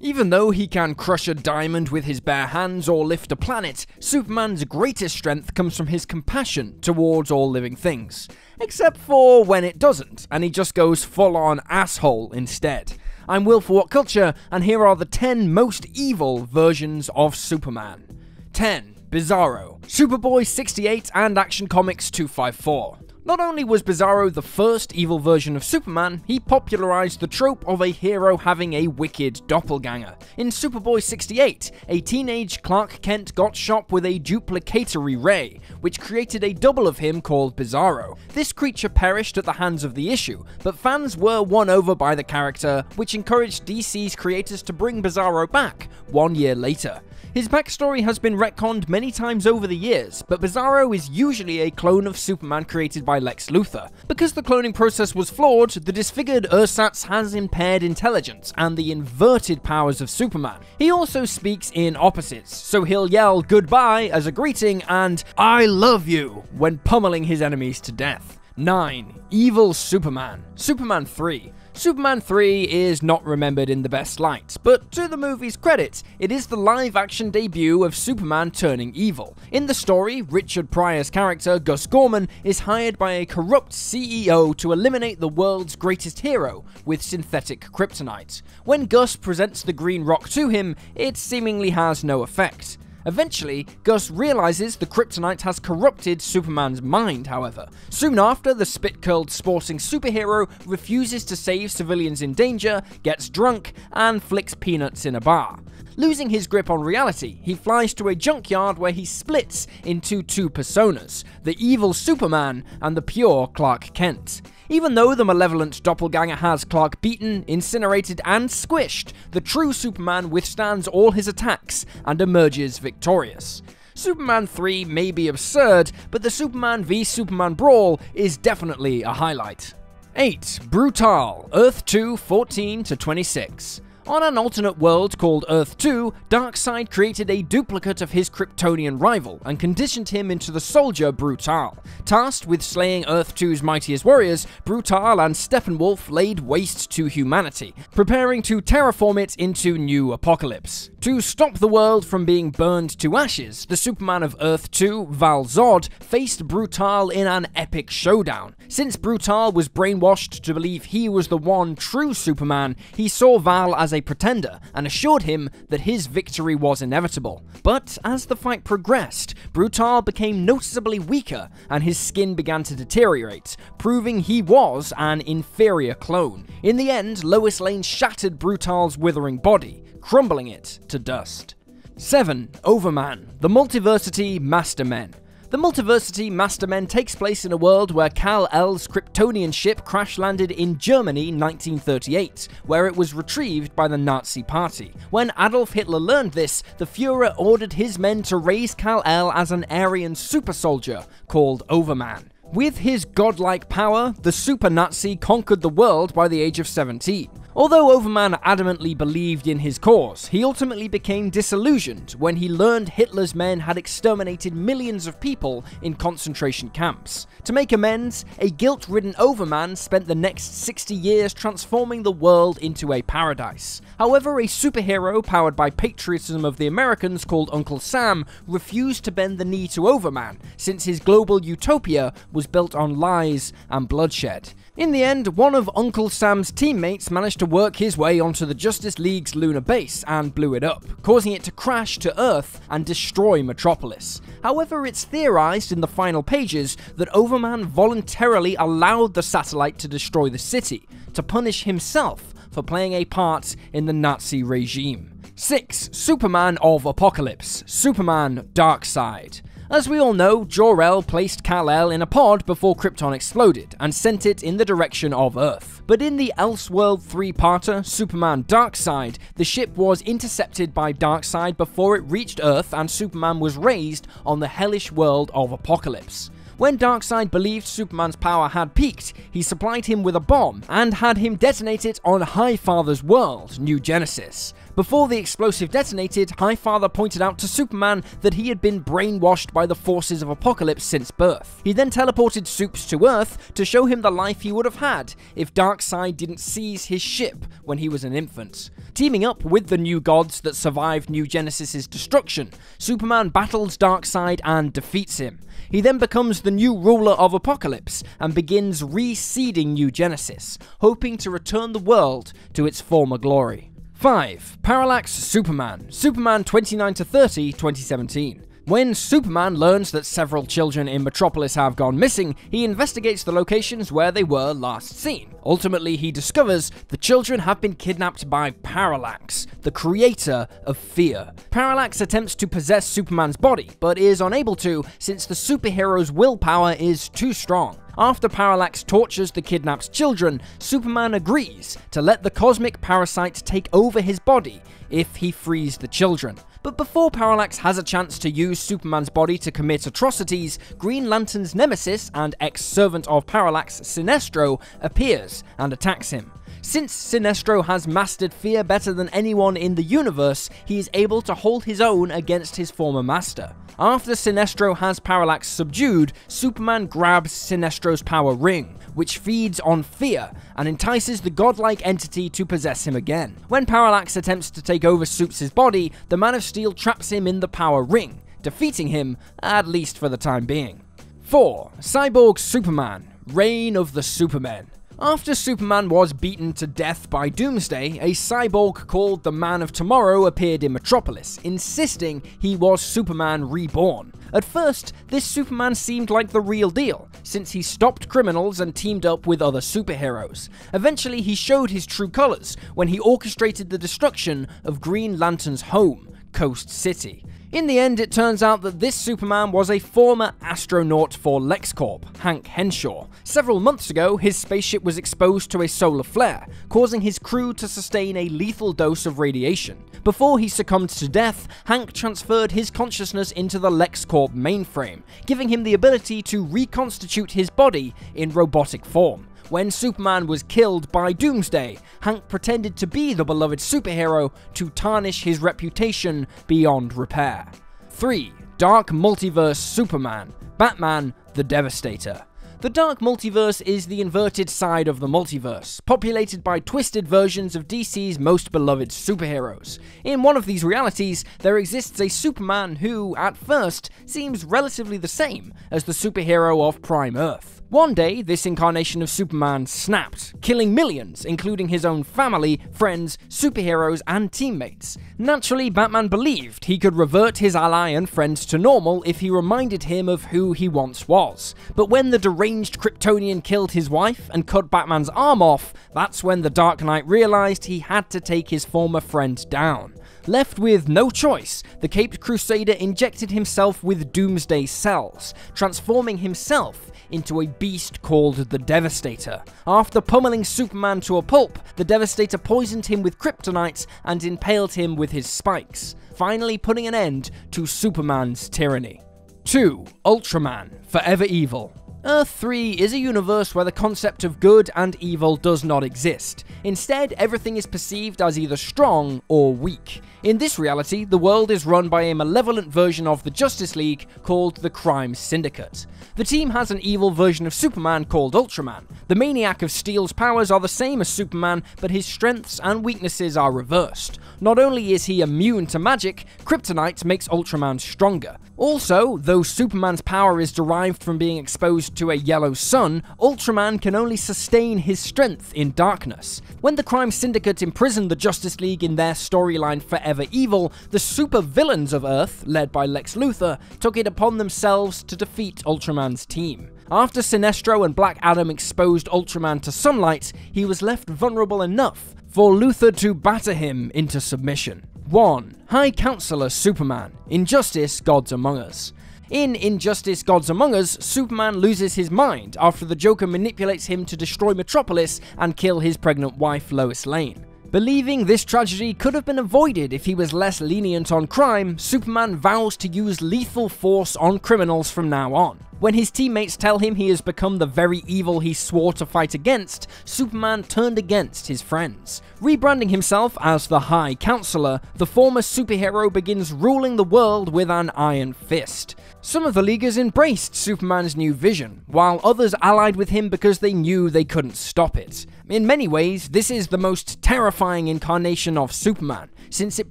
Even though he can crush a diamond with his bare hands or lift a planet, Superman's greatest strength comes from his compassion towards all living things. Except for when it doesn't, and he just goes full-on asshole instead. I'm Will for What Culture, and here are the 10 most evil versions of Superman. 10. Bizarro, Superboy 68 and Action Comics 254. Not only was Bizarro the first evil version of Superman, he popularized the trope of a hero having a wicked doppelganger. In Superboy 68, a teenage Clark Kent got shot with a duplicatory ray, which created a double of him called Bizarro. This creature perished at the hands of the Issue, but fans were won over by the character, which encouraged DC's creators to bring Bizarro back 1 year later. His backstory has been retconned many times over the years, but Bizarro is usually a clone of Superman created by Lex Luthor. Because the cloning process was flawed, the disfigured ersatz has impaired intelligence and the inverted powers of Superman. He also speaks in opposites, so he'll yell goodbye as a greeting and I love you when pummeling his enemies to death. 9. Evil Superman, Superman 3. Superman 3 is not remembered in the best light, but to the movie's credit, it is the live-action debut of Superman turning evil. In the story, Richard Pryor's character, Gus Gorman, is hired by a corrupt CEO to eliminate the world's greatest hero with synthetic kryptonite. When Gus presents the green rock to him, it seemingly has no effect. Eventually, Gus realizes the kryptonite has corrupted Superman's mind, however. Soon after, the spit-curled sporting superhero refuses to save civilians in danger, gets drunk, and flicks peanuts in a bar. Losing his grip on reality, he flies to a junkyard where he splits into two personas, the evil Superman and the pure Clark Kent. Even though the malevolent doppelganger has Clark beaten, incinerated, and squished, the true Superman withstands all his attacks and emerges victorious. Superman 3 may be absurd, but the Superman v Superman brawl is definitely a highlight. 8. Brutal, Earth 2 14-26. On an alternate world called Earth 2, Darkseid created a duplicate of his Kryptonian rival and conditioned him into the soldier Brutal. Tasked with slaying Earth 2's mightiest warriors, Brutal and Steppenwolf laid waste to humanity, preparing to terraform it into New Apokolips. To stop the world from being burned to ashes, the Superman of Earth 2, Val Zod, faced Brutal in an epic showdown. Since Brutal was brainwashed to believe he was the one true Superman, he saw Val as a pretender and assured him that his victory was inevitable. But as the fight progressed, Brutal became noticeably weaker and his skin began to deteriorate, proving he was an inferior clone. In the end, Lois Lane shattered Brutal's withering body, crumbling it to dust. 7. Overman, the Multiversity Mastermen. The Multiversity Mastermen takes place in a world where Kal-El's Kryptonian ship crash-landed in Germany 1938, where it was retrieved by the Nazi Party. When Adolf Hitler learned this, the Führer ordered his men to raise Kal-El as an Aryan super soldier called Overman. With his godlike power, the super Nazi conquered the world by the age of 17. Although Overman adamantly believed in his cause, he ultimately became disillusioned when he learned Hitler's men had exterminated millions of people in concentration camps. To make amends, a guilt-ridden Overman spent the next 60 years transforming the world into a paradise. However, a superhero powered by patriotism of the Americans called Uncle Sam refused to bend the knee to Overman, since his global utopia was built on lies and bloodshed. In the end, one of Uncle Sam's teammates managed to work his way onto the Justice League's lunar base and blew it up, causing it to crash to Earth and destroy Metropolis. However, it's theorized in the final pages that Overman voluntarily allowed the satellite to destroy the city, to punish himself for playing a part in the Nazi regime. 6. Superman of Apocalypse, Superman Darkseid. As we all know, Jor-El placed Kal-El in a pod before Krypton exploded, and sent it in the direction of Earth. But in the Elseworld 3-parter, Superman Darkseid, the ship was intercepted by Darkseid before it reached Earth and Superman was raised on the hellish world of Apocalypse. When Darkseid believed Superman's power had peaked, he supplied him with a bomb and had him detonate it on Highfather's world, New Genesis. Before the explosive detonated, Highfather pointed out to Superman that he had been brainwashed by the forces of Apocalypse since birth. He then teleported Supes to Earth to show him the life he would have had if Darkseid didn't seize his ship when he was an infant. Teaming up with the new gods that survived New Genesis's destruction, Superman battles Darkseid and defeats him. He then becomes the new ruler of Apocalypse and begins reseeding New Genesis, hoping to return the world to its former glory. 5. Parallax Superman, Superman 29-30, 2017. When Superman learns that several children in Metropolis have gone missing, he investigates the locations where they were last seen. Ultimately, he discovers the children have been kidnapped by Parallax, the creator of fear. Parallax attempts to possess Superman's body, but is unable to since the superhero's willpower is too strong. After Parallax tortures the kidnapped children, Superman agrees to let the cosmic parasite take over his body if he frees the children. But before Parallax has a chance to use Superman's body to commit atrocities, Green Lantern's nemesis and ex-servant of Parallax, Sinestro, appears and attacks him. Since Sinestro has mastered fear better than anyone in the universe, he is able to hold his own against his former master. After Sinestro has Parallax subdued, Superman grabs Sinestro's power ring, which feeds on fear and entices the godlike entity to possess him again. When Parallax attempts to take over Supes' body, the Man of Steel traps him in the power ring, defeating him, at least for the time being. 4. Cyborg Superman, Reign of the Supermen. After Superman was beaten to death by Doomsday, a cyborg called the Man of Tomorrow appeared in Metropolis, insisting he was Superman reborn. At first, this Superman seemed like the real deal, since he stopped criminals and teamed up with other superheroes. Eventually, he showed his true colors when he orchestrated the destruction of Green Lantern's home, Coast City. In the end, it turns out that this Superman was a former astronaut for LexCorp, Hank Henshaw. Several months ago, his spaceship was exposed to a solar flare, causing his crew to sustain a lethal dose of radiation. Before he succumbed to death, Hank transferred his consciousness into the LexCorp mainframe, giving him the ability to reconstitute his body in robotic form. When Superman was killed by Doomsday, Hank pretended to be the beloved superhero to tarnish his reputation beyond repair. 3. Dark Multiverse Superman, Batman the Devastator. The Dark Multiverse is the inverted side of the multiverse, populated by twisted versions of DC's most beloved superheroes. In one of these realities, there exists a Superman who, at first, seems relatively the same as the superhero of Prime Earth. One day, this incarnation of Superman snapped, killing millions, including his own family, friends, superheroes, and teammates. Naturally, Batman believed he could revert his ally and friends to normal if he reminded him of who he once was. But when the deranged Kryptonian killed his wife and cut Batman's arm off, that's when the Dark Knight realized he had to take his former friend down. Left with no choice, the Caped Crusader injected himself with Doomsday cells, transforming himself into a beast called the Devastator. After pummeling Superman to a pulp, the Devastator poisoned him with kryptonite and impaled him with his spikes, finally putting an end to Superman's tyranny. 2. Ultraman, Forever Evil. Earth 3 is a universe where the concept of good and evil does not exist. Instead, everything is perceived as either strong or weak. In this reality, the world is run by a malevolent version of the Justice League called the Crime Syndicate. The team has an evil version of Superman called Ultraman. The Maniac of Steel's powers are the same as Superman, but his strengths and weaknesses are reversed. Not only is he immune to magic, kryptonite makes Ultraman stronger. Also, though Superman's power is derived from being exposed to a yellow sun, Ultraman can only sustain his strength in darkness. When the Crime Syndicate imprisoned the Justice League in their storyline Forever Evil, the super-villains of Earth, led by Lex Luthor, took it upon themselves to defeat Ultraman's team. After Sinestro and Black Adam exposed Ultraman to sunlight, he was left vulnerable enough for Luthor to batter him into submission. 1. High Councillor Superman, Injustice Gods Among Us. In Injustice Gods Among Us, Superman loses his mind after the Joker manipulates him to destroy Metropolis and kill his pregnant wife Lois Lane. Believing this tragedy could have been avoided if he was less lenient on crime, Superman vows to use lethal force on criminals from now on. When his teammates tell him he has become the very evil he swore to fight against, Superman turned against his friends. Rebranding himself as the High Councillor, the former superhero begins ruling the world with an iron fist. Some of the Leaguers embraced Superman's new vision, while others allied with him because they knew they couldn't stop it. In many ways, this is the most terrifying incarnation of Superman, since it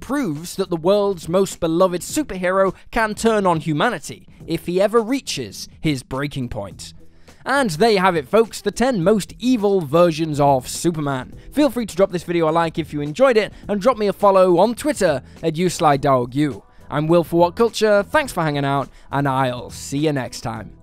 proves that the world's most beloved superhero can turn on humanity if he ever reaches his breaking point. And there you have it, folks, the 10 most evil versions of Superman. Feel free to drop this video a like if you enjoyed it, and drop me a follow on Twitter at YouSlyDogU. I'm Will for What Culture, thanks for hanging out, and I'll see you next time.